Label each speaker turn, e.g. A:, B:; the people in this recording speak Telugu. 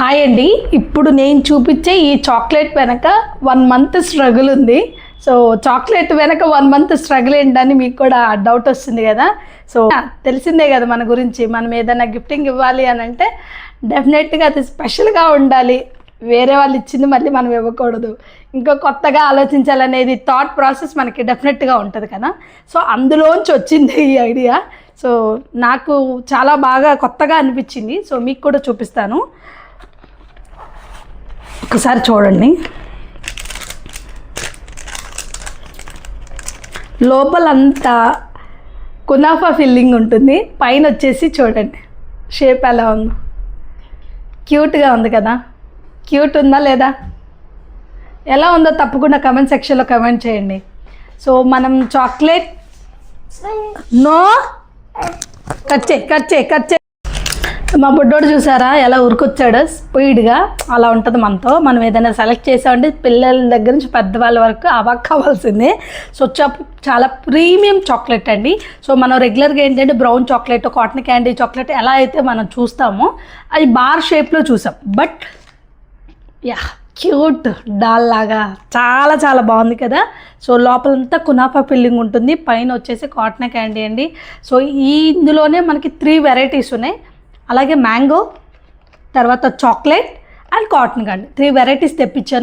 A: హాయ్ అండి. ఇప్పుడు నేను చూపించే ఈ చాక్లెట్ వెనక 1 మంత్ స్ట్రగుల్ ఉంది. సో చాక్లెట్ వెనక 1 మంత్ స్ట్రగుల్ ఏంటని మీకు కూడా డౌట్ వస్తుంది కదా. సో తెలిసిందే కదా మన గురించి, మనం ఏదైనా గిఫ్టింగ్ ఇవ్వాలి అని అంటే డెఫినెట్గా అది స్పెషల్గా ఉండాలి. వేరే వాళ్ళు ఇచ్చింది మళ్ళీ మనం ఇవ్వకూడదు, ఇంకా కొత్తగా ఆలోచించాలనేది థాట్ ప్రాసెస్ మనకి డెఫినెట్గా ఉంటుంది కదా. సో అందులోంచి వచ్చింది ఈ ఐడియా. సో నాకు చాలా బాగా కొత్తగా అనిపించింది. సో మీకు కూడా చూపిస్తాను, ఒకసారి చూడండి. లోపలంతా కునాఫా ఫిల్లింగ్ ఉంటుంది, పైన వచ్చేసి చూడండి షేప్ ఎలా ఉందో, క్యూట్గా ఉంది కదా. క్యూట్ ఉందా లేదా, ఎలా ఉందో తప్పకుండా కమెంట్ సెక్షన్లో కమెంట్ చేయండి. సో మనం చాక్లెట్ నో కట్ చే మా బుడ్డోడు చూసారా ఎలా ఉరికొచ్చాడో స్పీడ్గా. అలా ఉంటుంది మనతో, మనం ఏదైనా సెలెక్ట్ చేసామంటే పిల్లల దగ్గర నుంచి పెద్దవాళ్ళ వరకు అవాక్ కావాల్సిందే. సో చాలా ప్రీమియం చాక్లెట్ అండి. సో మనం రెగ్యులర్గా ఏంటంటే brown chocolate, cotton candy chocolate ఎలా అయితే మనం చూస్తామో అది బార్ షేప్లో చూసాం. బట్ యా, క్యూట్ డాల్ లాగా చాలా చాలా బాగుంది కదా. సో లోపలంతా కునాఫా ఫిల్లింగ్ ఉంటుంది, పైన వచ్చేసి కాటన్ క్యాండీ అండి. సో ఇందులోనే మనకి 3 వెరైటీస్ ఉన్నాయి. అలాగే మ్యాంగో, తర్వాత chocolate and cotton candy 3 varieties తెప్పించాను.